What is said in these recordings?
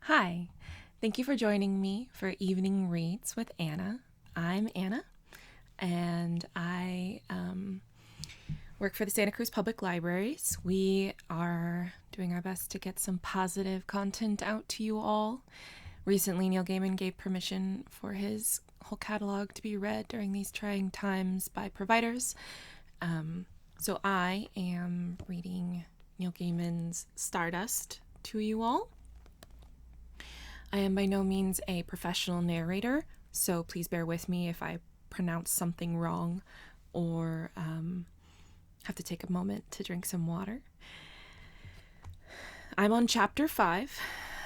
Hi, thank you for joining me for Evening Reads with Anna. I'm Anna, and I work for the Santa Cruz Public Libraries. We are doing our best to get some positive content out to you all. Recently, Neil Gaiman gave permission for his whole catalog to be read during these trying times by providers. So I am reading Neil Gaiman's Stardust to you all. I am by no means a professional narrator, so please bear with me if I pronounce something wrong or have to take a moment to drink some water. I'm on chapter 5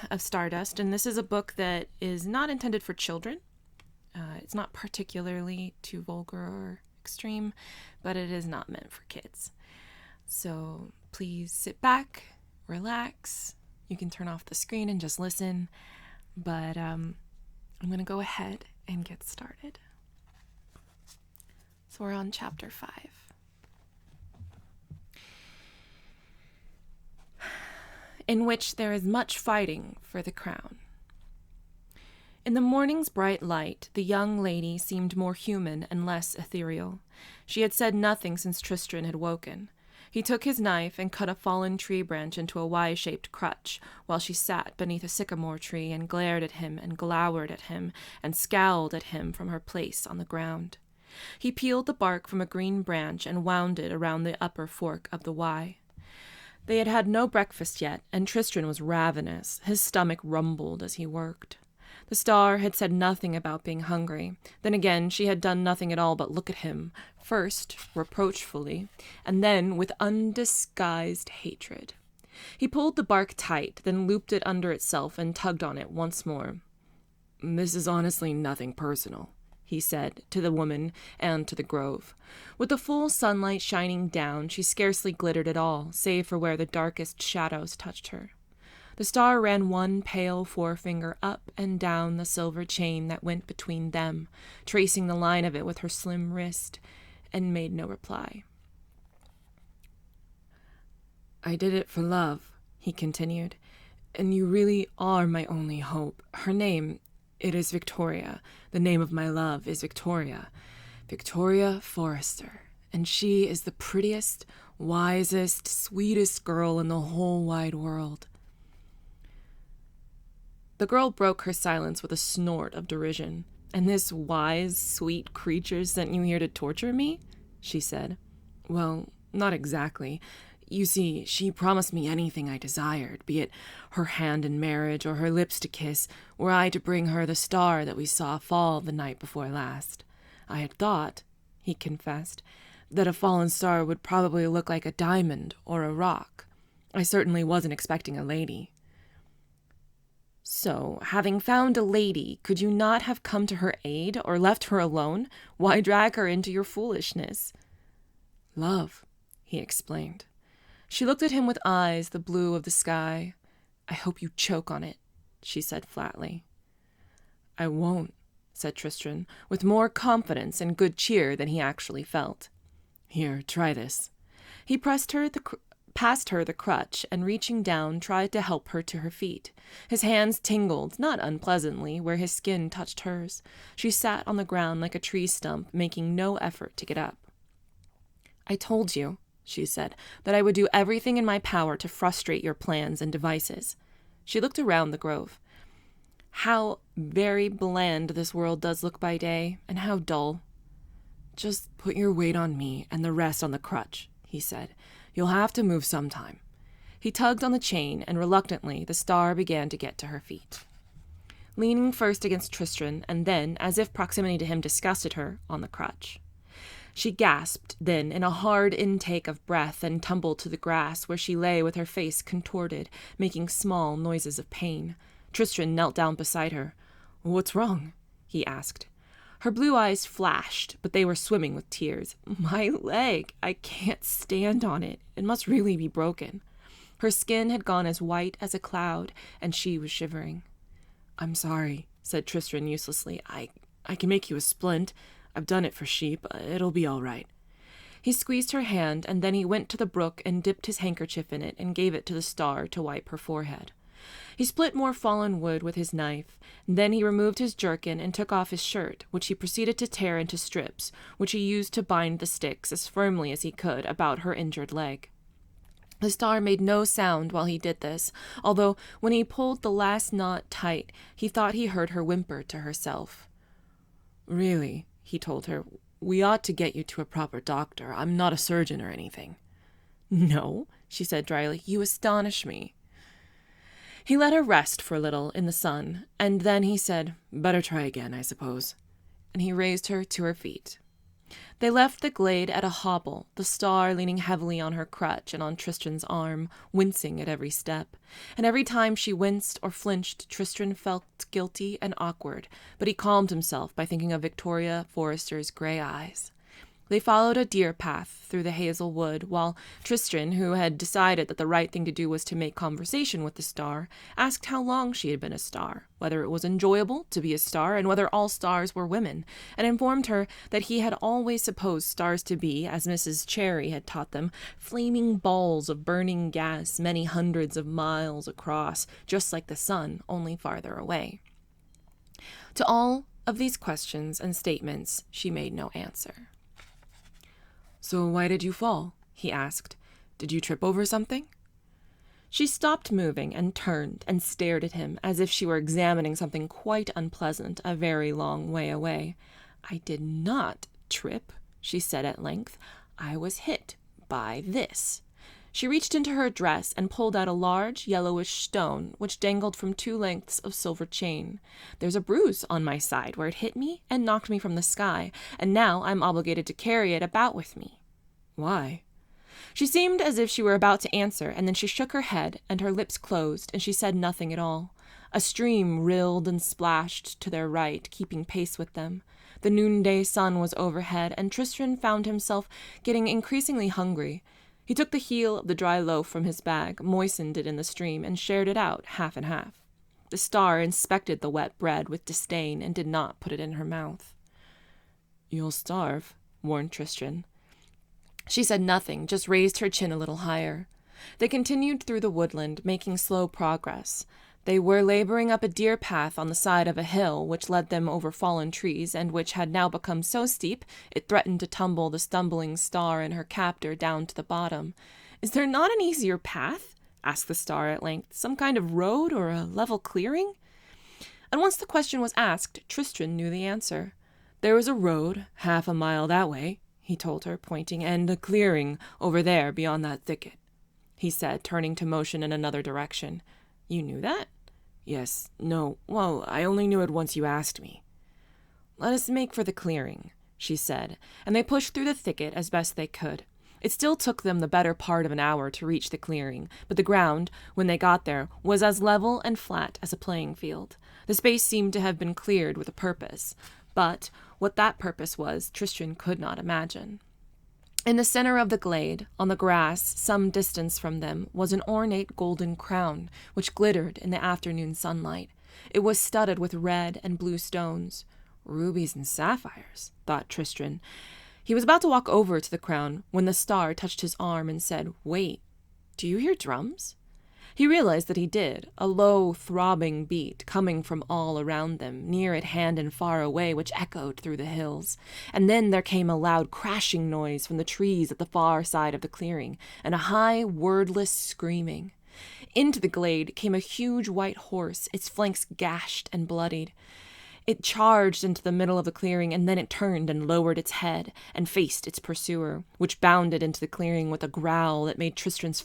of Stardust, and this is a book that is not intended for children. It's not particularly too vulgar or extreme, but it is not meant for kids. So please sit back, relax. You can turn off the screen and just listen. But I'm going to go ahead and get started. So we're on chapter 5. In which there is much fighting for the crown. In the morning's bright light, the young lady seemed more human and less ethereal. She had said nothing since Tristan had woken. He took his knife and cut a fallen tree branch into a Y-shaped crutch, while she sat beneath a sycamore tree and glared at him and glowered at him and scowled at him from her place on the ground. He peeled the bark from a green branch and wound it around the upper fork of the Y. They had had no breakfast yet, and Tristan was ravenous. His stomach rumbled as he worked. The star had said nothing about being hungry. Then again, she had done nothing at all but look at him, first reproachfully, and then with undisguised hatred. He pulled the bark tight, then looped it under itself and tugged on it once more. "This is honestly nothing personal," he said to the woman and to the grove. With the full sunlight shining down, she scarcely glittered at all, save for where the darkest shadows touched her. The star ran one pale forefinger up and down the silver chain that went between them, tracing the line of it with her slim wrist, and made no reply. "I did it for love," he continued, "and you really are my only hope. Her name, it is Victoria. The name of my love is Victoria. Victoria Forrester. And she is the prettiest, wisest, sweetest girl in the whole wide world." The girl broke her silence with a snort of derision. "And this wise, sweet creature sent you here to torture me?" she said. "Well, not exactly. You see, she promised me anything I desired, be it her hand in marriage or her lips to kiss, were I to bring her the star that we saw fall the night before last. I had thought," he confessed, "that a fallen star would probably look like a diamond or a rock. I certainly wasn't expecting a lady." "So, having found a lady, could you not have come to her aid or left her alone? Why drag her into your foolishness?" "Love," he explained. She looked at him with eyes the blue of the sky. "I hope you choke on it," she said flatly. "I won't," said Tristan, with more confidence and good cheer than he actually felt. "Here, try this." He past her the crutch, and reaching down, tried to help her to her feet. His hands tingled, not unpleasantly, where his skin touched hers. She sat on the ground like a tree stump, making no effort to get up. "I told you," she said, "that I would do everything in my power to frustrate your plans and devices." She looked around the grove. "How very bland this world does look by day, and how dull." "Just put your weight on me and the rest on the crutch," he said. "You'll have to move sometime." He tugged on the chain, and reluctantly the star began to get to her feet. Leaning first against Tristan, and then, as if proximity to him disgusted her, on the crutch. She gasped, then, in a hard intake of breath, and tumbled to the grass, where she lay with her face contorted, making small noises of pain. Tristan knelt down beside her. "What's wrong?" he asked. Her blue eyes flashed, but they were swimming with tears. "My leg! I can't stand on it. It must really be broken." Her skin had gone as white as a cloud, and she was shivering. "I'm sorry," said Tristan uselessly. I can make you a splint. I've done it for sheep. It'll be all right." He squeezed her hand, and then he went to the brook and dipped his handkerchief in it and gave it to the star to wipe her forehead. He split more fallen wood with his knife. Then he removed his jerkin and took off his shirt, which he proceeded to tear into strips, which he used to bind the sticks as firmly as he could about her injured leg. The star made no sound while he did this, although when he pulled the last knot tight, he thought he heard her whimper to herself. "Really," he told her, "we ought to get you to a proper doctor. I'm not a surgeon or anything." "No," she said dryly, "you astonish me." He let her rest for a little in the sun, and then he said, "Better try again, I suppose." And he raised her to her feet. They left the glade at a hobble, the star leaning heavily on her crutch and on Tristran's arm, wincing at every step. And every time she winced or flinched, Tristran felt guilty and awkward, but he calmed himself by thinking of Victoria Forrester's gray eyes. They followed a deer path through the hazel wood, while Tristran, who had decided that the right thing to do was to make conversation with the star, asked how long she had been a star, whether it was enjoyable to be a star, and whether all stars were women, and informed her that he had always supposed stars to be, as Mrs. Cherry had taught them, flaming balls of burning gas many hundreds of miles across, just like the sun, only farther away. To all of these questions and statements she made no answer. "So why did you fall?" he asked. "Did you trip over something?" She stopped moving and turned and stared at him as if she were examining something quite unpleasant a very long way away. "I did not trip," she said at length. "I was hit by this." She reached into her dress and pulled out a large yellowish stone which dangled from 2 lengths of silver chain. "There's a bruise on my side where it hit me and knocked me from the sky, and now I'm obligated to carry it about with me." "Why?" She seemed as if she were about to answer, and then she shook her head, and her lips closed, and she said nothing at all. A stream rilled and splashed to their right, keeping pace with them. The noonday sun was overhead, and Tristran found himself getting increasingly hungry. He took the heel of the dry loaf from his bag, moistened it in the stream, and shared it out half and half. The star inspected the wet bread with disdain and did not put it in her mouth. "You'll starve," warned Tristran. She said nothing, just raised her chin a little higher. They continued through the woodland, making slow progress. They were laboring up a deer path on the side of a hill which led them over fallen trees, and which had now become so steep it threatened to tumble the stumbling star and her captor down to the bottom. "Is there not an easier path?" asked the star at length. "Some kind of road or a level clearing?" And once the question was asked, Tristran knew the answer. "There is a road 1/2 a mile that way," he told her, pointing, "and a clearing over there beyond that thicket," he said, turning to motion in another direction. "You knew that?" "Yes. No. Well, I only knew it once you asked me." "Let us make for the clearing," she said, and they pushed through the thicket as best they could. It still took them the better part of an hour to reach the clearing, but the ground, when they got there, was as level and flat as a playing field. The space seemed to have been cleared with a purpose, but what that purpose was, Tristran could not imagine. In the center of the glade, on the grass some distance from them, was an ornate golden crown, which glittered in the afternoon sunlight. It was studded with red and blue stones. "Rubies and sapphires," thought Tristran. He was about to walk over to the crown when the star touched his arm and said, "Wait, do you hear drums?" He realized that he did, a low, throbbing beat coming from all around them, near at hand and far away, which echoed through the hills. And then there came a loud crashing noise from the trees at the far side of the clearing, and a high, wordless screaming. Into the glade came a huge white horse, its flanks gashed and bloodied. It charged into the middle of the clearing, and then it turned and lowered its head and faced its pursuer, which bounded into the clearing with a growl that made Tristran's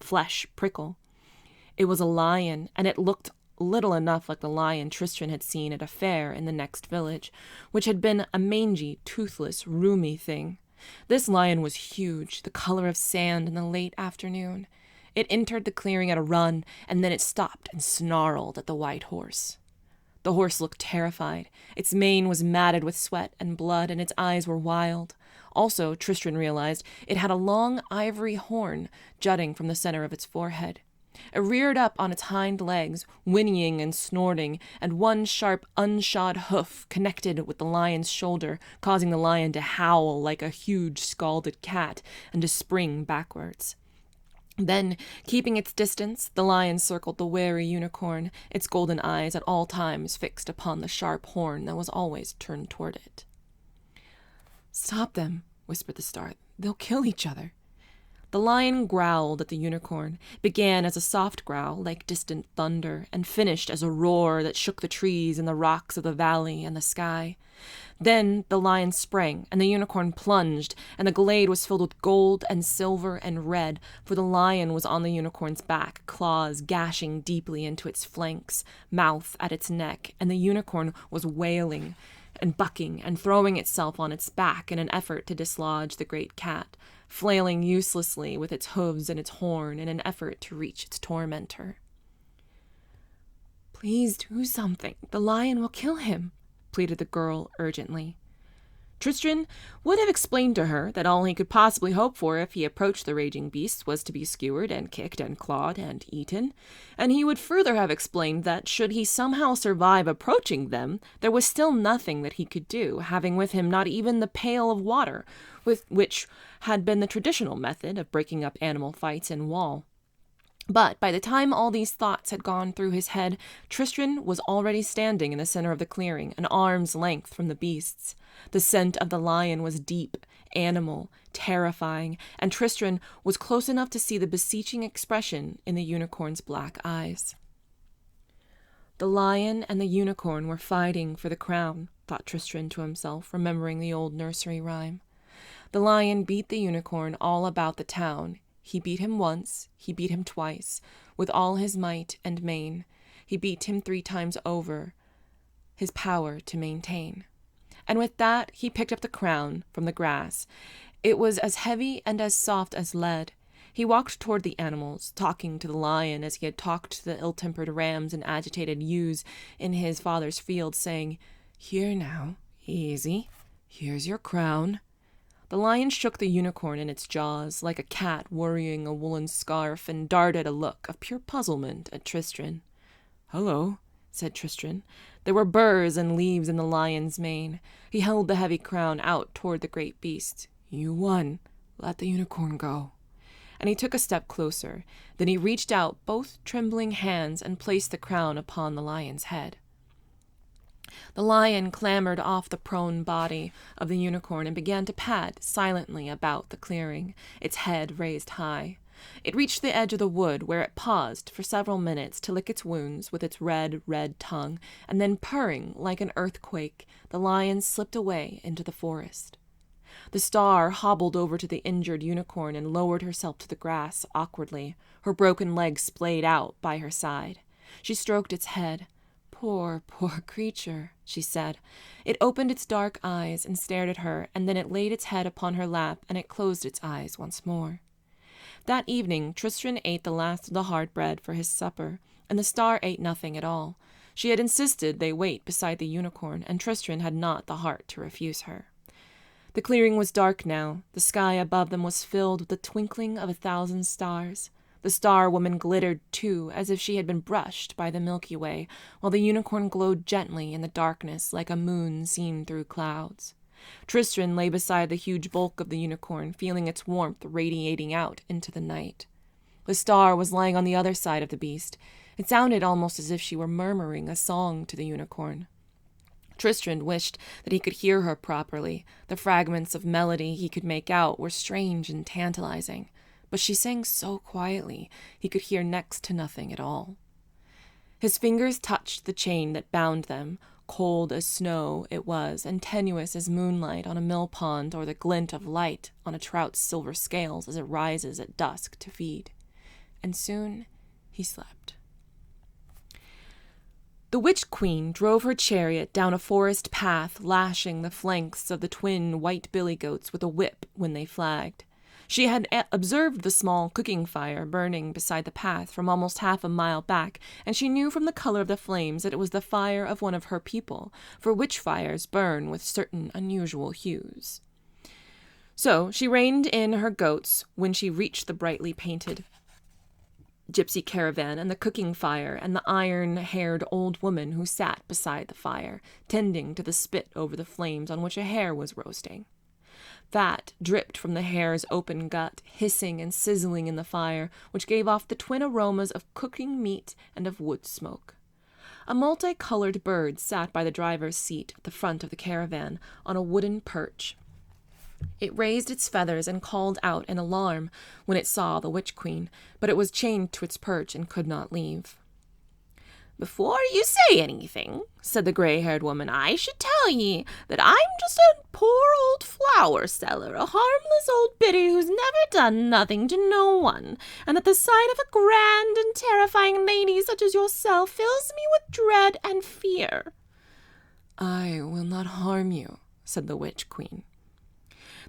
flesh prickle. It was a lion, and it looked little enough like the lion Tristran had seen at a fair in the next village, which had been a mangy, toothless, roomy thing. This lion was huge, the color of sand in the late afternoon. It entered the clearing at a run, and then it stopped and snarled at the white horse. The horse looked terrified. Its mane was matted with sweat and blood, and its eyes were wild. Also, Tristran realized, it had a long ivory horn jutting from the center of its forehead. It reared up on its hind legs, whinnying and snorting, and one sharp, unshod hoof connected with the lion's shoulder, causing the lion to howl like a huge, scalded cat and to spring backwards. Then, keeping its distance, the lion circled the wary unicorn, its golden eyes at all times fixed upon the sharp horn that was always turned toward it. "Stop them," whispered the star. "They'll kill each other." The lion growled at the unicorn, began as a soft growl like distant thunder, and finished as a roar that shook the trees and the rocks of the valley and the sky. Then the lion sprang, and the unicorn plunged, and the glade was filled with gold and silver and red, for the lion was on the unicorn's back, claws gashing deeply into its flanks, mouth at its neck, and the unicorn was wailing and bucking and throwing itself on its back in an effort to dislodge the great cat, flailing uselessly with its hooves and its horn in an effort to reach its tormentor. "Please do something. The lion will kill him," pleaded the girl urgently. Tristram would have explained to her that all he could possibly hope for if he approached the raging beasts was to be skewered and kicked and clawed and eaten, and he would further have explained that should he somehow survive approaching them, there was still nothing that he could do, having with him not even the pail of water, which had been the traditional method of breaking up animal fights in wall. But by the time all these thoughts had gone through his head, Tristram was already standing in the center of the clearing, an arm's length from the beasts. The scent of the lion was deep, animal, terrifying, and Tristram was close enough to see the beseeching expression in the unicorn's black eyes. The lion and the unicorn were fighting for the crown, thought Tristram to himself, remembering the old nursery rhyme. The lion beat the unicorn all about the town. He beat him once, he beat him twice, with all his might and main. He beat him 3 times over, his power to maintain. And with that he picked up the crown from the grass. It was as heavy and as soft as lead. He walked toward the animals, talking to the lion as he had talked to the ill-tempered rams and agitated ewes in his father's field, saying, "Here now, easy, here's your crown." The lion shook the unicorn in its jaws, like a cat worrying a woolen scarf, and darted a look of pure puzzlement at Tristram. "Hello," said Tristram. There were burrs and leaves in the lion's mane. He held the heavy crown out toward the great beast. "You won. Let the unicorn go." And he took a step closer. Then he reached out both trembling hands and placed the crown upon the lion's head. The lion clambered off the prone body of the unicorn and began to pad silently about the clearing, its head raised high. It reached the edge of the wood, where it paused for several minutes to lick its wounds with its red tongue, and then, purring like an earthquake, the lion slipped away into the forest. The star hobbled over to the injured unicorn and lowered herself to the grass awkwardly, her broken legs splayed out by her side. She stroked its head. "Poor creature," she said. It opened its dark eyes and stared at her, and then it laid its head upon her lap, and it closed its eyes once more. That evening Tristram ate the last of the hard bread for his supper, and the star ate nothing at all. She had insisted they wait beside the unicorn, and Tristram had not the heart to refuse her. The clearing was dark now. The sky above them was filled with the twinkling of 1,000 stars. The Star Woman glittered, too, as if she had been brushed by the Milky Way, while the unicorn glowed gently in the darkness like a moon seen through clouds. Tristram lay beside the huge bulk of the unicorn, feeling its warmth radiating out into the night. The star was lying on the other side of the beast. It sounded almost as if she were murmuring a song to the unicorn. Tristram wished that he could hear her properly. The fragments of melody he could make out were strange and tantalizing, but she sang so quietly he could hear next to nothing at all. His fingers touched the chain that bound them. Cold as snow it was, and tenuous as moonlight on a mill pond, or the glint of light on a trout's silver scales as it rises at dusk to feed. And soon he slept. The witch queen drove her chariot down a forest path, lashing the flanks of the twin white billy goats with a whip when they flagged. She had observed the small cooking fire burning beside the path from almost half a mile back, and she knew from the color of the flames that it was the fire of one of her people, for witch fires burn with certain unusual hues. So she reined in her goats when she reached the brightly painted gypsy caravan and the cooking fire and the iron-haired old woman who sat beside the fire, tending to the spit over the flames on which a hare was roasting. Fat dripped from the hare's open gut, hissing and sizzling in the fire, which gave off the twin aromas of cooking meat and of wood smoke. A multicolored bird sat by the driver's seat at the front of the caravan on a wooden perch. It raised its feathers and called out in alarm when it saw the witch queen, but it was chained to its perch and could not leave. "Before you say anything," said the gray-haired woman, "I should tell ye that I'm just a poor old flower seller, a harmless old biddy who's never done nothing to no one, and that the sight of a grand and terrifying lady such as yourself fills me with dread and fear." "I will not harm you," said the witch queen.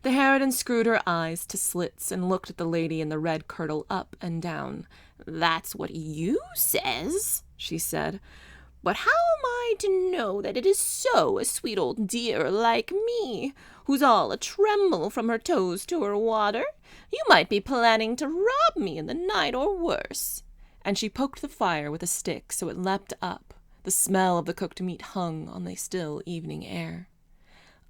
The harridan screwed her eyes to slits and looked at the lady in the red kirtle up and down. "That's what you says," she said. "But how am I to know that it is so, a sweet old dear like me, who's all a-tremble from her toes to her water? You might be planning to rob me in the night, or worse." And she poked the fire with a stick so it leapt up. The smell of the cooked meat hung on the still evening air.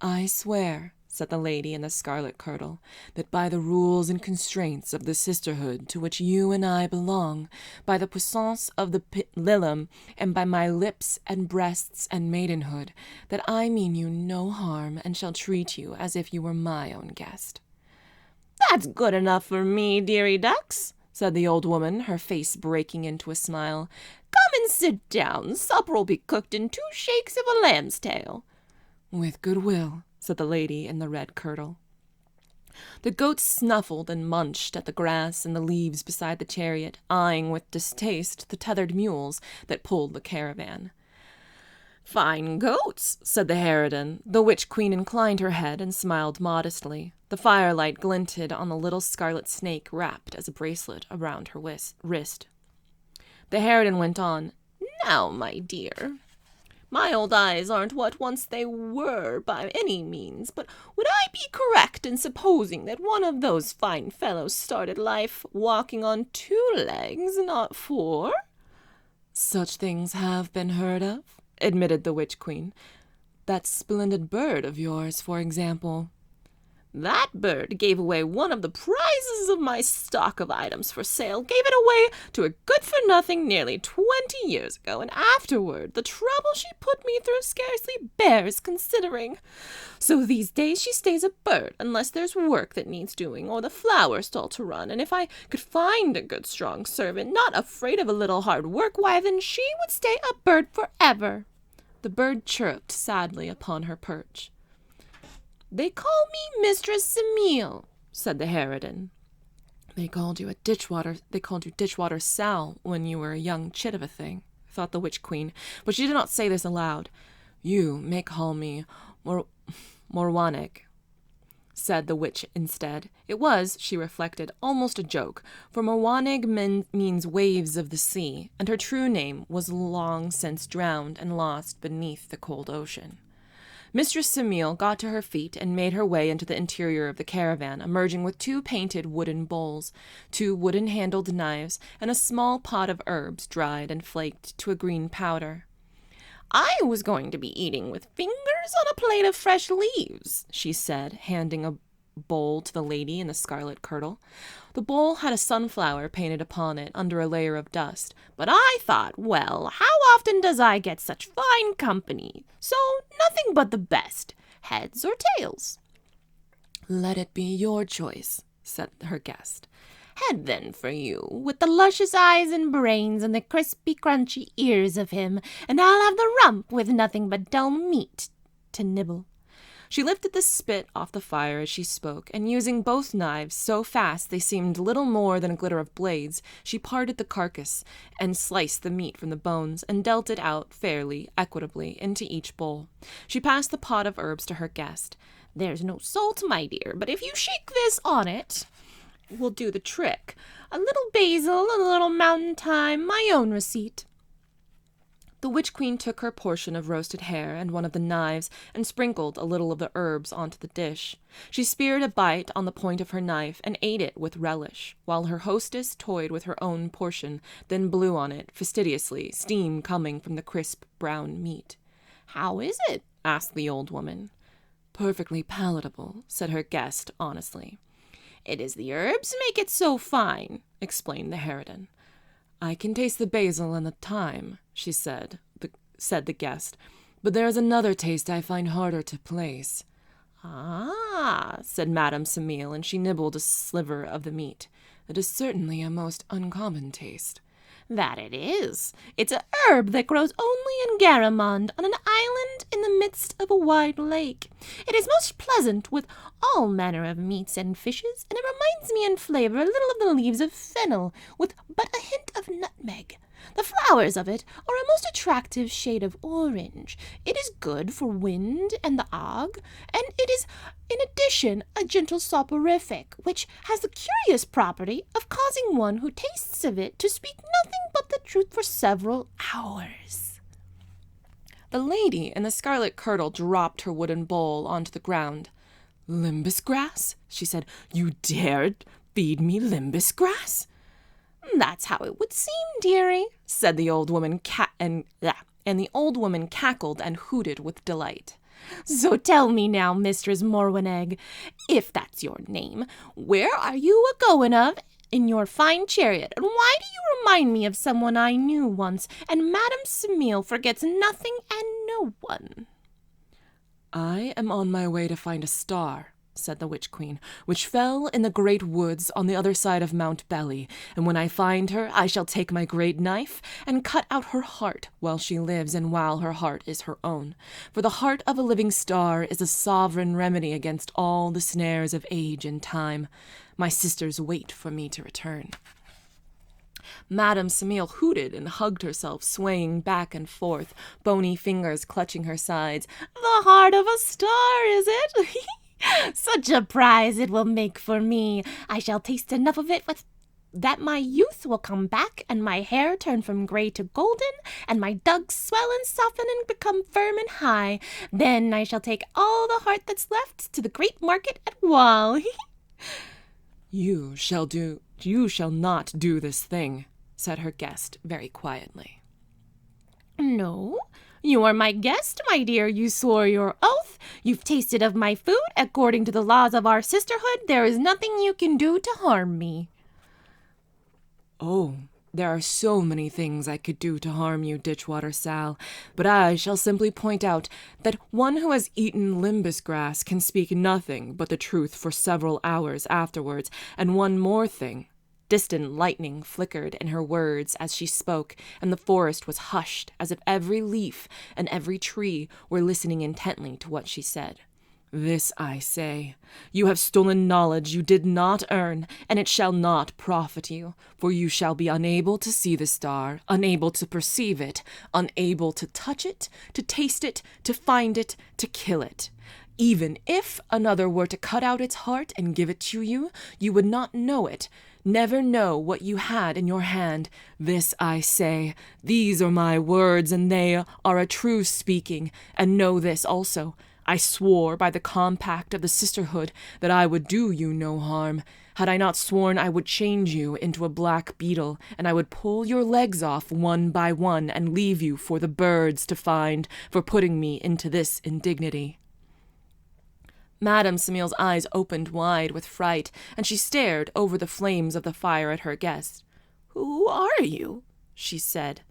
"I swear," said the lady in the scarlet kirtle, "that by the rules and constraints of the sisterhood to which you and I belong, by the puissance of the Lilum, and by my lips and breasts and maidenhood, that I mean you no harm and shall treat you as if you were my own guest." "That's good enough for me, dearie ducks," said the old woman, her face breaking into a smile. "Come and sit down. Supper'll be cooked in 2 shakes of a lamb's tail." "With good will," said the lady in the red kirtle. The goats snuffled and munched at the grass and the leaves beside the chariot, eyeing with distaste the tethered mules that pulled the caravan. "Fine goats," said the harridan. The witch queen inclined her head and smiled modestly. The firelight glinted on the little scarlet snake wrapped as a bracelet around her wrist. The harridan went on, "Now, my dear, my old eyes aren't what once they were by any means, but would I be correct in supposing that one of those fine fellows started life walking on 2 legs, not 4? "Such things have been heard of," admitted the witch queen. "That splendid bird of yours, for example." "That bird gave away one of the prizes of my stock of items for sale, gave it away to a good-for-nothing nearly 20 years ago, and afterward the trouble she put me through scarcely bears considering. So these days she stays a bird unless there's work that needs doing, or the flower stall to run, and if I could find a good strong servant, not afraid of a little hard work, why then she would stay a bird forever." The bird chirruped sadly upon her perch. "They call me Mistress Semele," said the harridan. They called you Ditchwater Sal when you were a young chit of a thing," thought the witch queen, but she did not say this aloud. "You may call me Morwanig," said the witch instead. It was, she reflected, almost a joke, for Morwanig means waves of the sea, and her true name was long since drowned and lost beneath the cold ocean. Mistress Semele got to her feet and made her way into the interior of the caravan, emerging with 2 painted wooden bowls, 2 wooden-handled knives, and a small pot of herbs dried and flaked to a green powder. "I was going to be eating with fingers on a plate of fresh leaves," she said, handing a bowl to the lady in the scarlet kirtle. The bowl had a sunflower painted upon it under a layer of dust, but I thought, well, how often does I get such fine company? So nothing but the best, heads or tails." "Let it be your choice," said her guest. "Head then for you, with the luscious eyes and brains and the crispy crunchy ears of him, and I'll have the rump with nothing but dull meat to nibble." She lifted the spit off the fire as she spoke, and using both knives so fast they seemed little more than a glitter of blades, she parted the carcass and sliced the meat from the bones and dealt it out fairly, equitably, into each bowl. She passed the pot of herbs to her guest. "There's no salt, my dear, but if you shake this on it, will do the trick. A little basil, a little mountain thyme, my own receipt." The witch queen took her portion of roasted hare and one of the knives and sprinkled a little of the herbs onto the dish. She speared a bite on the point of her knife and ate it with relish, while her hostess toyed with her own portion, then blew on it fastidiously, steam coming from the crisp brown meat. "How is it?" asked the old woman. perfectly palatable," said her guest honestly. "It is the herbs make it so fine," explained the harridan. "I can taste the basil and the thyme," said the guest, "but there is another taste I find harder to place." "Ah," said Madame Samil, and she nibbled a sliver of the meat. "It is certainly a most uncommon taste." "That it is. It's a herb that grows only in Garamond, on an island in the midst of a wide lake. It is most pleasant with all manner of meats and fishes, and it reminds me in flavor a little of the leaves of fennel, with but a hint of nutmeg. The flowers of it are a most attractive shade of orange. It is good for wind and the ague, and it is in addition a gentle soporific, which has the curious property of causing one who tastes of it to speak nothing but the truth for several hours." The lady in the scarlet kirtle dropped her wooden bowl onto the ground. "Limbus grass?" she said. "You dared feed me limbus grass?" "That's how it would seem, dearie," said the old woman, and the old woman cackled and hooted with delight. "So tell me now, Mistress Morwenegg, if that's your name, where are you a-going of in your fine chariot, and why do you remind me of someone I knew once, and Madame Samil forgets nothing and no one?" "I am on my way to find a star," said the witch queen, "which fell in the great woods on the other side of Mount Belly, and when I find her I shall take my great knife and cut out her heart while she lives and while her heart is her own. For the heart of a living star is a sovereign remedy against all the snares of age and time. My sisters wait for me to return." Madame Samil hooted and hugged herself, swaying back and forth, bony fingers clutching her sides. "The heart of a star, is it? Such a prize it will make for me. I shall taste enough of it that my youth will come back, and my hair turn from gray to golden, and my dugs swell and soften and become firm and high. Then I shall take all the heart that's left to the great market at Wall." You shall not do this thing," said her guest very quietly. "No? You are my guest, my dear. You swore your oath. You've tasted of my food. According to the laws of our sisterhood, there is nothing you can do to harm me." "Oh, there are so many things I could do to harm you, Ditchwater Sal, but I shall simply point out that one who has eaten limbus grass can speak nothing but the truth for several hours afterwards, and one more thing." Distant lightning flickered in her words as she spoke, and the forest was hushed as if every leaf and every tree were listening intently to what she said. "This I say, you have stolen knowledge you did not earn, and it shall not profit you, for you shall be unable to see the star, unable to perceive it, unable to touch it, to taste it, to find it, to kill it. Even if another were to cut out its heart and give it to you, you would not know it, never know what you had in your hand. This I say, these are my words, and they are a true speaking, and know this also. I swore by the compact of the sisterhood that I would do you no harm. Had I not sworn, I would change you into a black beetle, and I would pull your legs off one by one and leave you for the birds to find for putting me into this indignity." Madame Samil's eyes opened wide with fright, and she stared over the flames of the fire at her guest. "Who are you?" she said.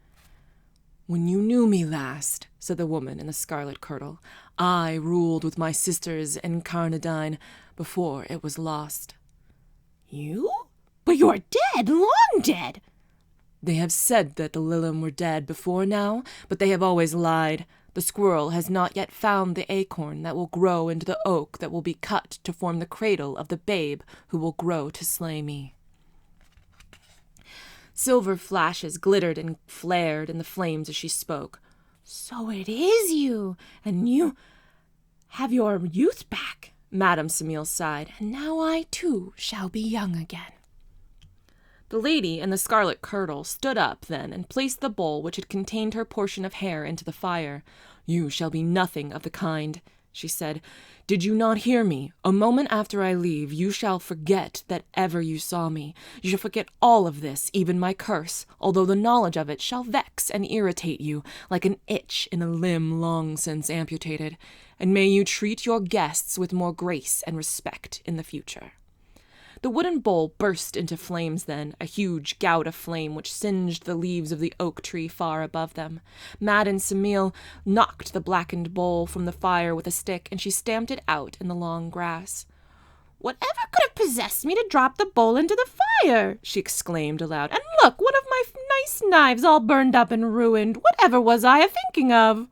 "When you knew me last," said the woman in the scarlet kirtle, "I ruled with my sisters in Carnadine before it was lost." "You? But you're dead, long dead." "They have said that the Lillim were dead before now, but they have always lied. The squirrel has not yet found the acorn that will grow into the oak that will be cut to form the cradle of the babe who will grow to slay me." Silver flashes glittered and flared in the flames as she spoke. "So it is you, and you have your youth back," Madame Samil sighed. "and now I, too, shall be young again." The lady in the scarlet kirtle stood up then and placed the bowl which had contained her portion of hair into the fire. "You shall be nothing of the kind," she said. "Did you not hear me? A moment after I leave, you shall forget that ever you saw me. You shall forget all of this, even my curse, although the knowledge of it shall vex and irritate you like an itch in a limb long since amputated. and may you treat your guests with more grace and respect in the future." The wooden bowl burst into flames then, a huge gout of flame which singed the leaves of the oak tree far above them. Madame Semele knocked the blackened bowl from the fire with a stick, and she stamped it out in the long grass. "Whatever could have possessed me to drop the bowl into the fire?" she exclaimed aloud. "And look, one of my nice knives all burned up and ruined. Whatever was I a-thinking of?"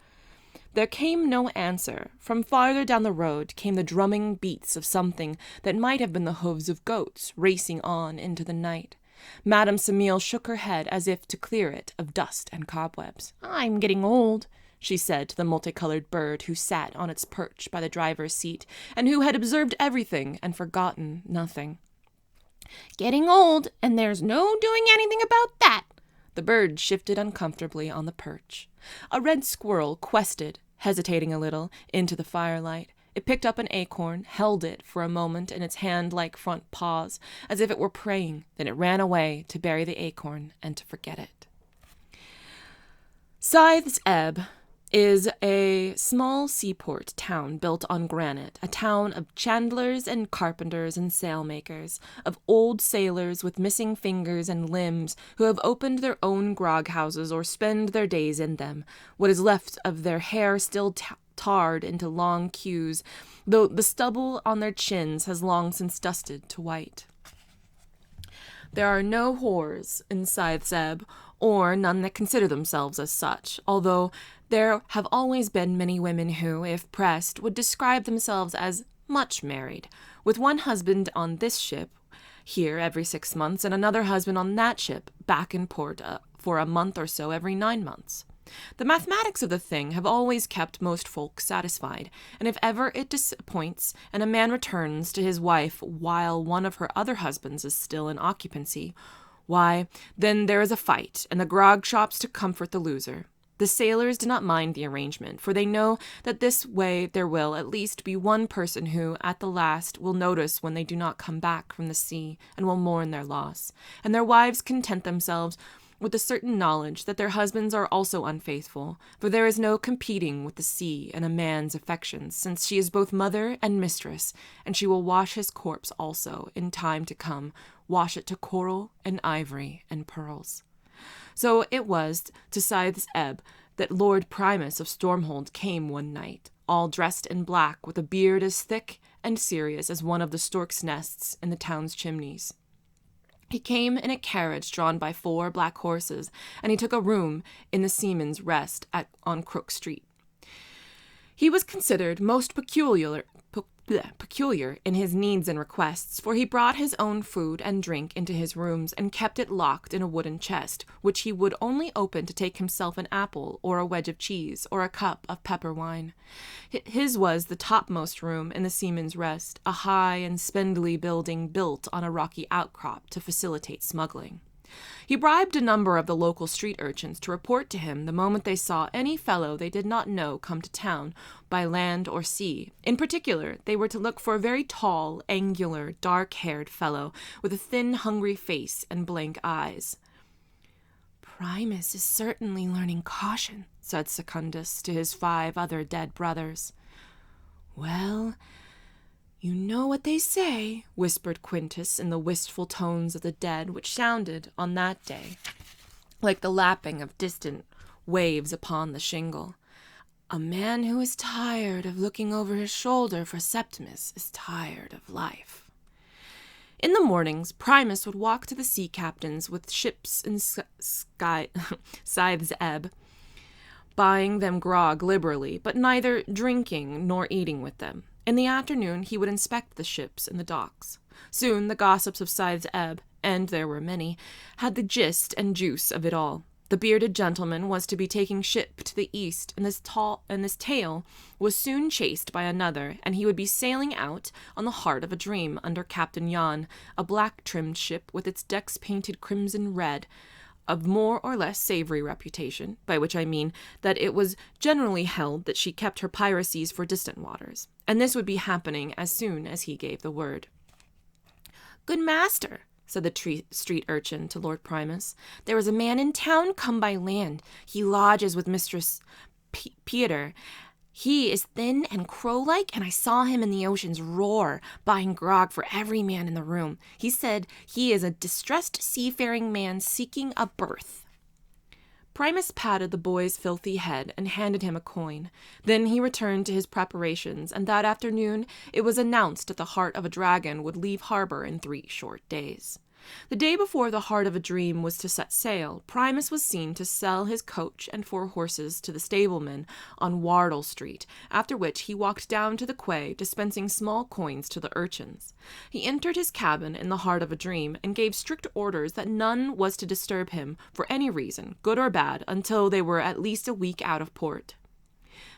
There came no answer. From farther down the road came the drumming beats of something that might have been the hooves of goats racing on into the night. Madame Semele shook her head as if to clear it of dust and cobwebs. "I'm getting old," she said to the multicolored bird who sat on its perch by the driver's seat and who had observed everything and forgotten nothing. "Getting old, and there's no doing anything about that." The bird shifted uncomfortably on the perch. A red squirrel quested, hesitating a little, into the firelight. It picked up an acorn, held it for a moment in its hand-like front paws, as if it were praying, then it ran away to bury the acorn and to forget it. Scythes Ebb is a small seaport town built on granite, a town of chandlers and carpenters and sailmakers, of old sailors with missing fingers and limbs who have opened their own grog-houses or spend their days in them, what is left of their hair still tarred into long queues, though the stubble on their chins has long since dusted to white. There are no whores in Scythes Ebb, or none that consider themselves as such, although there have always been many women who, if pressed, would describe themselves as much married, with one husband on this ship here every 6 months, and another husband on that ship back in port for a month or so every 9 months. The mathematics of the thing have always kept most folk satisfied, and if ever it disappoints, and a man returns to his wife while one of her other husbands is still in occupancy, why, then there is a fight, and the grog shops to comfort the loser. The sailors do not mind the arrangement, for they know that this way there will at least be one person who, at the last, will notice when they do not come back from the sea, and will mourn their loss, and their wives content themselves with the certain knowledge that their husbands are also unfaithful, for there is no competing with the sea and a man's affections, since she is both mother and mistress, and she will wash his corpse also, in time to come, wash it to coral and ivory and pearls. So it was to Scythes Ebb that Lord Primus of Stormhold came one night, all dressed in black, with a beard as thick and serious as one of the stork's nests in the town's chimneys. He came in a carriage drawn by 4 black horses, and he took a room in the Seaman's Rest on Crook Street. He was considered most peculiar in his needs and requests, for he brought his own food and drink into his rooms and kept it locked in a wooden chest, which he would only open to take himself an apple or a wedge of cheese or a cup of pepper wine. His was the topmost room in the Seaman's Rest, a high and spindly building built on a rocky outcrop to facilitate smuggling. He bribed a number of the local street urchins to report to him the moment they saw any fellow they did not know come to town by land or sea. In particular, they were to look for a very tall, angular, dark-haired fellow with a thin, hungry face and blank eyes. "Primus is certainly learning caution," said Secundus to his 5 other dead brothers. "Well, you know what they say," whispered Quintus in the wistful tones of the dead, which sounded, on that day, like the lapping of distant waves upon the shingle. "A man who is tired of looking over his shoulder for Septimus is tired of life." In the mornings, Primus would walk to the sea captains with ships in Scythes Ebb, buying them grog liberally, but neither drinking nor eating with them. In the afternoon, he would inspect the ships in the docks. Soon the gossips of Scythes Ebb, and there were many, had the gist and juice of it all. The bearded gentleman was to be taking ship to the east, and this tale was soon chased by another, and he would be sailing out on the Heart of a Dream under Captain Jan, a black-trimmed ship with its decks painted crimson red, of more or less savory reputation, by which I mean that it was generally held that she kept her piracies for distant waters, and this would be happening as soon as he gave the word. "Good master," said the street urchin to Lord Primus, "there is a man in town come by land. He lodges with Mistress Peter. He is thin and crow-like, and I saw him in the ocean's roar, buying grog for every man in the room. He said he is a distressed seafaring man seeking a berth. Primus patted the boy's filthy head and handed him a coin. Then he returned to his preparations, and that afternoon it was announced that the Heart of a Dragon would leave harbor in 3 short days. The day before the Heart of a Dream was to set sail, Primus was seen to sell his coach and 4 horses to the stableman on Wardle Street, after which he walked down to the quay, dispensing small coins to the urchins. He entered his cabin in the Heart of a Dream and gave strict orders that none was to disturb him for any reason, good or bad, until they were at least a week out of port.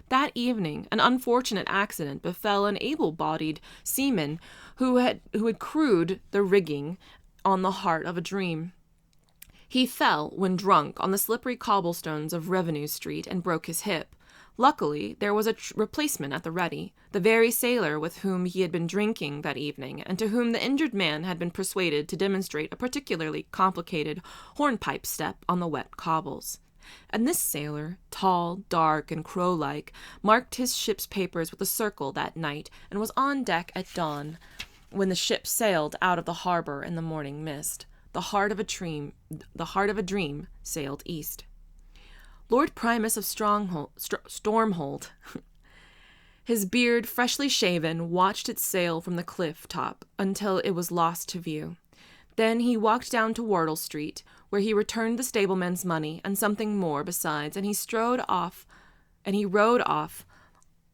That evening, an unfortunate accident befell an able-bodied seaman who had crewed the rigging on the Heart of a Dream. He fell, when drunk, on the slippery cobblestones of Revenue Street and broke his hip. Luckily, there was a replacement at the ready, the very sailor with whom he had been drinking that evening, and to whom the injured man had been persuaded to demonstrate a particularly complicated hornpipe step on the wet cobbles. And this sailor, tall, dark, and crow-like, marked his ship's papers with a circle that night, and was on deck at dawn, when the ship sailed out of the harbor in the morning mist. The Heart of a Dream sailed east. Lord Primus of Stormhold, his beard freshly shaven, watched it sail from the cliff top until it was lost to view. Then he walked down to Wardle Street, where he returned the stableman's money and something more besides, and he rode off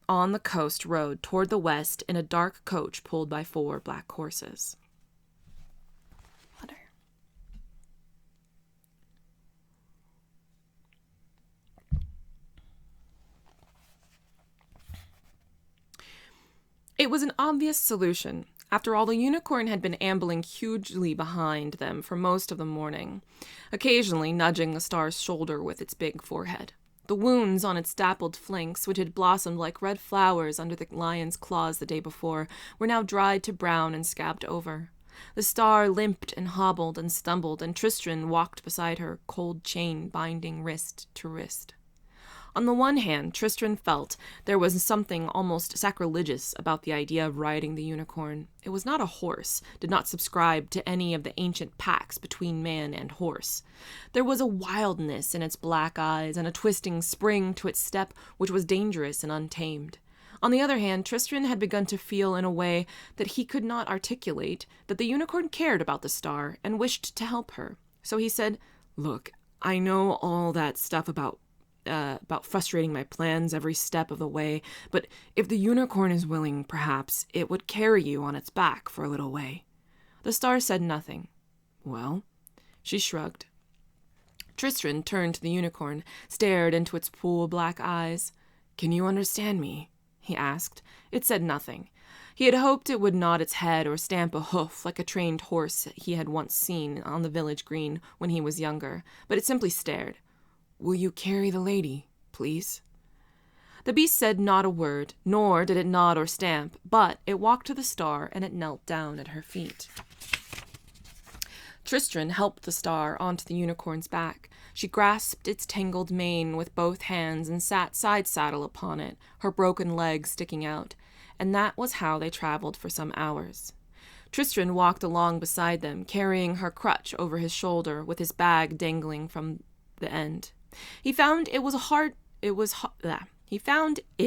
on the coast road toward the west in a dark coach pulled by 4 black horses. Water. It was an obvious solution. After all, the unicorn had been ambling hugely behind them for most of the morning, occasionally nudging the star's shoulder with its big forehead. The wounds on its dappled flanks, which had blossomed like red flowers under the lion's claws the day before, were now dried to brown and scabbed over. The star limped and hobbled and stumbled, and Tristram walked beside her, cold chain binding wrist to wrist. On the one hand, Tristram felt there was something almost sacrilegious about the idea of riding the unicorn. It was not a horse, did not subscribe to any of the ancient pacts between man and horse. There was a wildness in its black eyes and a twisting spring to its step which was dangerous and untamed. On the other hand, Tristram had begun to feel in a way that he could not articulate that the unicorn cared about the star and wished to help her. So he said, "Look, I know all that stuff about frustrating my plans every step of the way, but if the unicorn is willing, perhaps it would carry you on its back for a little way." The star said nothing. "Well?" She shrugged. Tristram turned to the unicorn, stared into its pool black eyes. "Can you understand me?" he asked. It said nothing. He had hoped it would nod its head or stamp a hoof like a trained horse he had once seen on the village green when he was younger, but it simply stared. "Will you carry the lady, please?" The beast said not a word, nor did it nod or stamp, but it walked to the star and it knelt down at her feet. Tristram helped the star onto the unicorn's back. She grasped its tangled mane with both hands and sat side-saddle upon it, her broken legs sticking out, and that was how they traveled for some hours. Tristram walked along beside them, carrying her crutch over his shoulder with his bag dangling from the end. He found it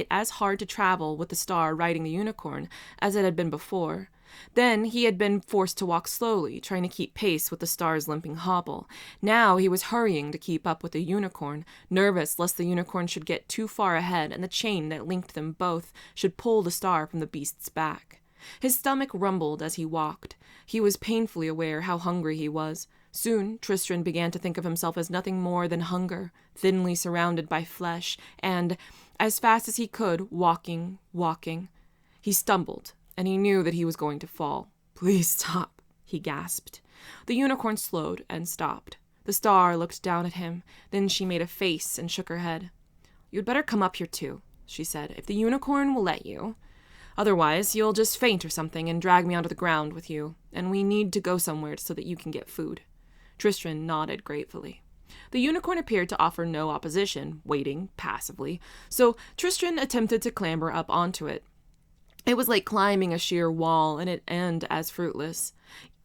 as hard to travel with the star riding the unicorn as it had been before. Then he had been forced to walk slowly, trying to keep pace with the star's limping hobble. Now he was hurrying to keep up with the unicorn, nervous lest the unicorn should get too far ahead and the chain that linked them both should pull the star from the beast's back. His stomach rumbled as he walked. He was painfully aware how hungry he was. Soon Tristram began to think of himself as nothing more than hunger, thinly surrounded by flesh, and, as fast as he could, walking. He stumbled, and he knew that he was going to fall. "Please stop," he gasped. The unicorn slowed and stopped. The star looked down at him. Then she made a face and shook her head. "You'd better come up here too," she said, "if the unicorn will let you. Otherwise, you'll just faint or something and drag me onto the ground with you, and we need to go somewhere so that you can get food." Tristram nodded gratefully. The unicorn appeared to offer no opposition, waiting passively, so Tristram attempted to clamber up onto it. It was like climbing a sheer wall, and as fruitless.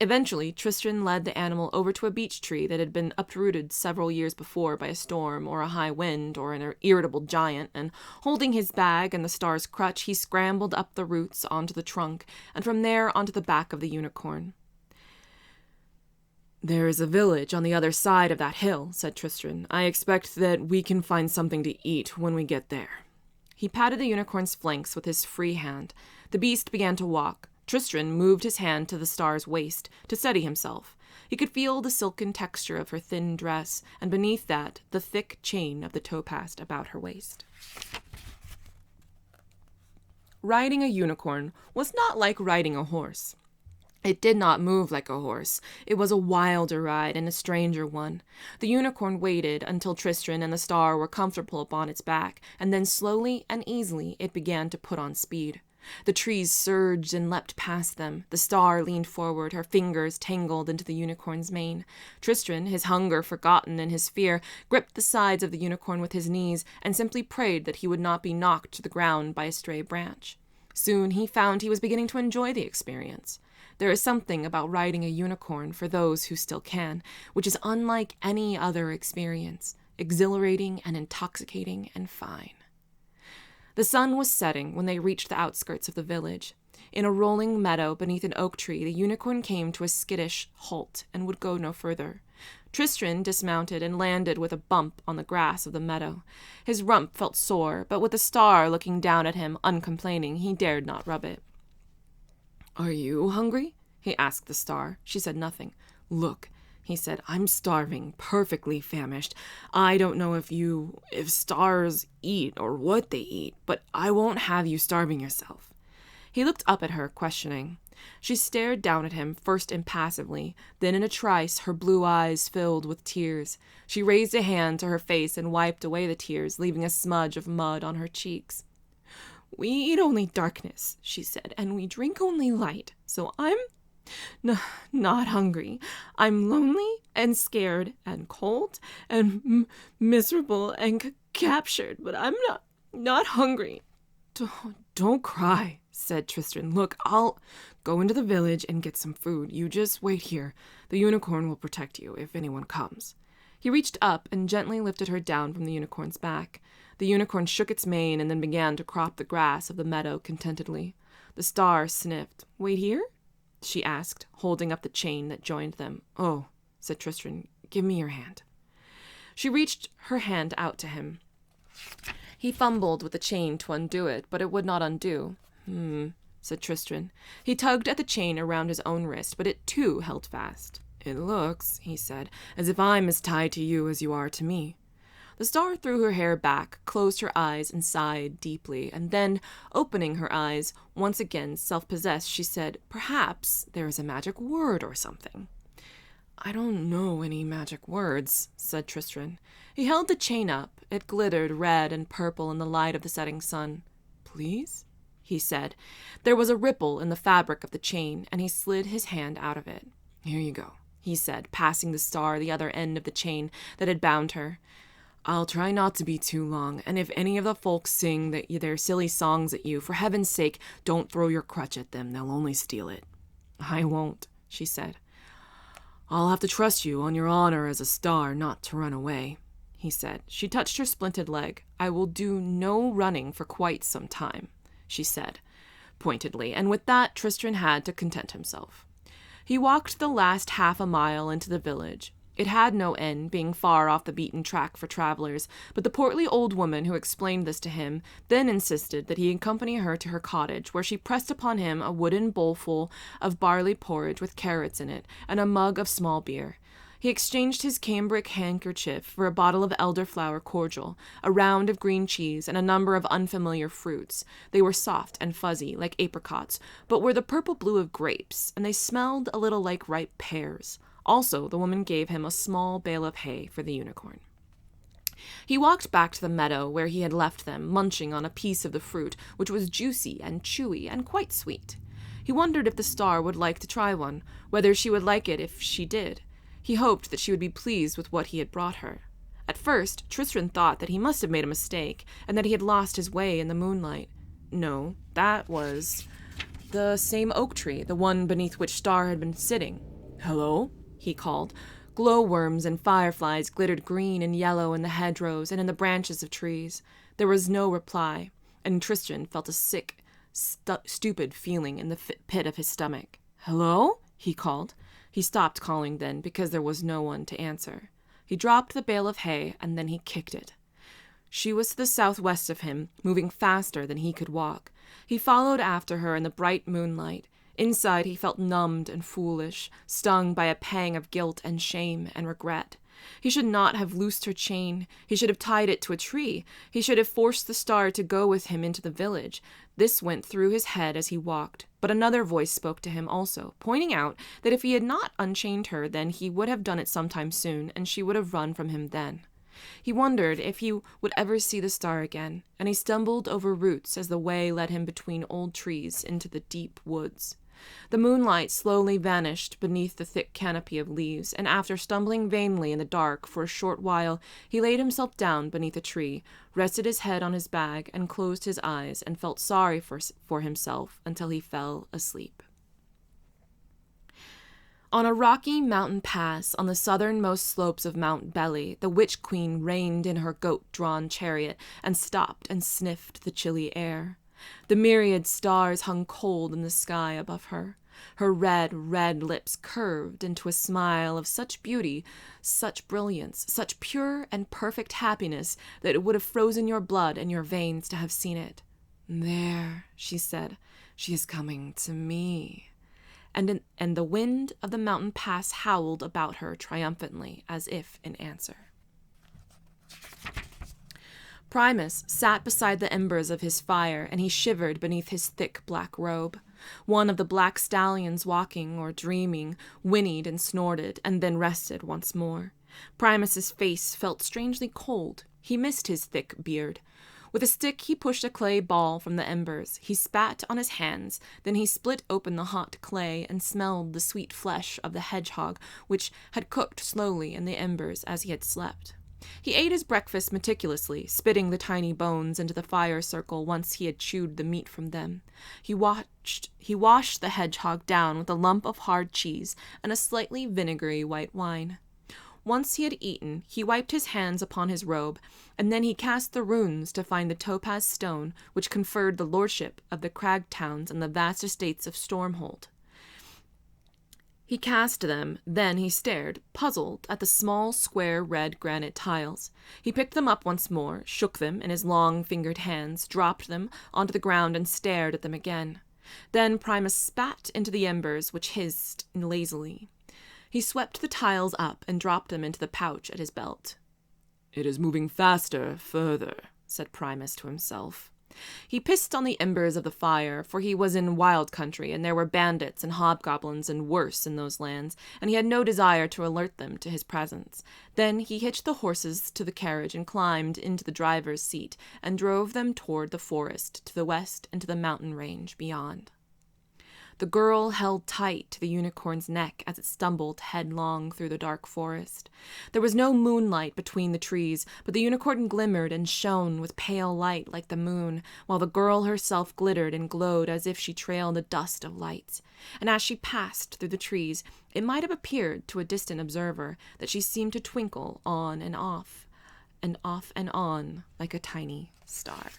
Eventually, Tristram led the animal over to a beech tree that had been uprooted several years before by a storm or a high wind or an irritable giant, and holding his bag and the star's crutch, he scrambled up the roots onto the trunk, and from there onto the back of the unicorn. "There is a village on the other side of that hill," said Tristram. "I expect that we can find something to eat when we get there." He patted the unicorn's flanks with his free hand. The beast began to walk. Tristram moved his hand to the star's waist to steady himself. He could feel the silken texture of her thin dress, and beneath that, the thick chain of the topaz about her waist. Riding a unicorn was not like riding a horse. It did not move like a horse. It was a wilder ride and a stranger one. The unicorn waited until Tristram and the star were comfortable upon its back, and then slowly and easily it began to put on speed. The trees surged and leapt past them. The star leaned forward, her fingers tangled into the unicorn's mane. Tristram, his hunger forgotten in his fear, gripped the sides of the unicorn with his knees and simply prayed that he would not be knocked to the ground by a stray branch. Soon he found he was beginning to enjoy the experience. There is something about riding a unicorn, for those who still can, which is unlike any other experience, exhilarating and intoxicating and fine. The sun was setting when they reached the outskirts of the village. In a rolling meadow beneath an oak tree, the unicorn came to a skittish halt and would go no further. Tristram dismounted and landed with a bump on the grass of the meadow. His rump felt sore, but with the star looking down at him uncomplaining, he dared not rub it. "Are you hungry?" he asked the star. She said nothing. "Look," he said, "I'm starving, perfectly famished. I don't know if stars eat or what they eat, but I won't have you starving yourself." He looked up at her, questioning. She stared down at him, first impassively, then in a trice her blue eyes filled with tears. She raised a hand to her face and wiped away the tears, leaving a smudge of mud on her cheeks. "We eat only darkness," she said, "and we drink only light, so I'm not hungry. I'm lonely and scared and cold and miserable and captured, but I'm not hungry." Don't cry," said Tristram. "Look, I'll go into the village and get some food. You just wait here. The unicorn will protect you if anyone comes." He reached up and gently lifted her down from the unicorn's back. The unicorn shook its mane and then began to crop the grass of the meadow contentedly. The star sniffed. "Wait here?" she asked, holding up the chain that joined them. "Oh," said Tristram, "give me your hand." She reached her hand out to him. He fumbled with the chain to undo it, but it would not undo. Said Tristram. He tugged at the chain around his own wrist, but it too held fast. "It looks," he said, "as if I'm as tied to you as you are to me." The star threw her hair back, closed her eyes, and sighed deeply, and then, opening her eyes, once again self-possessed, she said, "Perhaps there is a magic word or something." "I don't know any magic words," said Tristram. He held the chain up. It glittered red and purple in the light of the setting sun. "Please?" he said. There was a ripple in the fabric of the chain, and he slid his hand out of it. "Here you go," he said, passing the star the other end of the chain that had bound her. "I'll try not to be too long, and if any of the folks sing their silly songs at you, for heaven's sake, don't throw your crutch at them. They'll only steal it." "I won't," she said. "I'll have to trust you on your honor as a star not to run away," he said. She touched her splinted leg. "I will do no running for quite some time," she said, pointedly, and with that Tristram had to content himself. He walked the last half a mile into the village. It had no end, being far off the beaten track for travelers, but the portly old woman who explained this to him then insisted that he accompany her to her cottage, where she pressed upon him a wooden bowlful of barley porridge with carrots in it, and a mug of small beer. He exchanged his cambric handkerchief for a bottle of elderflower cordial, a round of green cheese, and a number of unfamiliar fruits. They were soft and fuzzy, like apricots, but were the purple blue of grapes, and they smelled a little like ripe pears. Also, the woman gave him a small bale of hay for the unicorn. He walked back to the meadow where he had left them, munching on a piece of the fruit, which was juicy and chewy and quite sweet. He wondered if the star would like to try one, whether she would like it if she did. He hoped that she would be pleased with what he had brought her. At first, Tristram thought that he must have made a mistake, and that he had lost his way in the moonlight. No, that was the same oak tree, the one beneath which Star had been sitting. "Hello?" he called. Glowworms and fireflies glittered green and yellow in the hedgerows and in the branches of trees. There was no reply, and Tristram felt a sick, stupid feeling in the pit of his stomach. "Hello?" he called. He stopped calling then, because there was no one to answer. He dropped the bale of hay, and then he kicked it. She was to the southwest of him, moving faster than he could walk. He followed after her in the bright moonlight. Inside he felt numbed and foolish, stung by a pang of guilt and shame and regret. He should not have loosed her chain. He should have tied it to a tree. He should have forced the Star to go with him into the village. This went through his head as he walked, but another voice spoke to him also, pointing out that if he had not unchained her then he would have done it sometime soon, and she would have run from him then. He wondered if he would ever see the Star again, and he stumbled over roots as the way led him between old trees into the deep woods. The moonlight slowly vanished beneath the thick canopy of leaves, and after stumbling vainly in the dark for a short while, he laid himself down beneath a tree, rested his head on his bag, and closed his eyes, and felt sorry for himself until he fell asleep. On a rocky mountain pass on the southernmost slopes of Mount Belly, the witch queen reined in her goat-drawn chariot and stopped and sniffed the chilly air. The myriad stars hung cold in the sky above her. Her red lips curved into a smile of such beauty, such brilliance, such pure and perfect happiness that it would have frozen your blood in your veins to have seen it. "There," she said, "she is coming to me." And the wind of the mountain pass howled about her triumphantly, as if in answer. Primus sat beside the embers of his fire, and he shivered beneath his thick black robe. One of the black stallions, walking or dreaming, whinnied and snorted, and then rested once more. Primus's face felt strangely cold. He missed his thick beard. With a stick he pushed a clay ball from the embers. He spat on his hands, then he split open the hot clay and smelled the sweet flesh of the hedgehog, which had cooked slowly in the embers as he had slept. He ate his breakfast meticulously, spitting the tiny bones into the fire circle once he had chewed the meat from them. He washed the hedgehog down with a lump of hard cheese and a slightly vinegary white wine. Once he had eaten, he wiped his hands upon his robe, and then he cast the runes to find the topaz stone which conferred the lordship of the crag towns and the vast estates of Stormhold. He cast them, then he stared, puzzled, at the small, square, red granite tiles. He picked them up once more, shook them in his long-fingered hands, dropped them onto the ground, and stared at them again. Then Primus spat into the embers, which hissed lazily. He swept the tiles up and dropped them into the pouch at his belt. "It is moving faster, further," said Primus to himself. He pissed on the embers of the fire, for he was in wild country, and there were bandits and hobgoblins and worse in those lands, and he had no desire to alert them to his presence. Then he hitched the horses to the carriage and climbed into the driver's seat and drove them toward the forest to the west and to the mountain range beyond. The girl held tight to the unicorn's neck as it stumbled headlong through the dark forest. There was no moonlight between the trees, but the unicorn glimmered and shone with pale light like the moon, while the girl herself glittered and glowed as if she trailed a dust of lights. And as she passed through the trees, it might have appeared to a distant observer that she seemed to twinkle on and off and on, like a tiny star.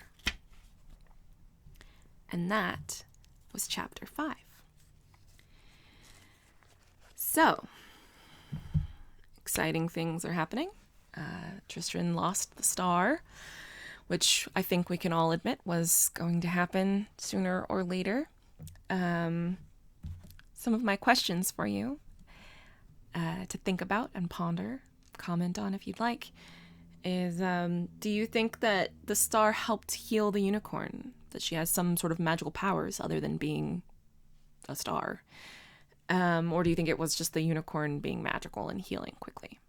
And that was chapter 5. So, exciting things are happening. Tristram lost the star, which I think we can all admit was going to happen sooner or later. Some of my questions for you to think about and ponder, comment on if you'd like, is do you think that the star helped heal the unicorn? That she has some sort of magical powers other than being a star? Or do you think it was just the unicorn being magical and healing quickly?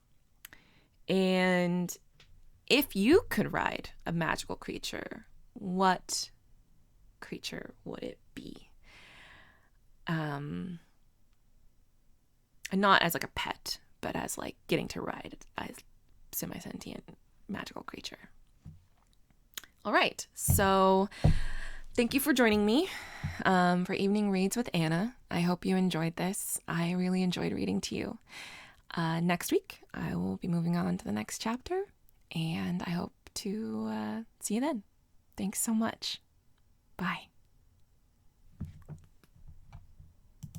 And if you could ride a magical creature, what creature would it be? And not as like a pet, but as like getting to ride a semi-sentient magical creature. All right, so thank you for joining me for Evening Reads with Anna. I hope you enjoyed this. I really enjoyed reading to you. Next week, I will be moving on to the next chapter, and I hope to see you then. Thanks so much. Bye.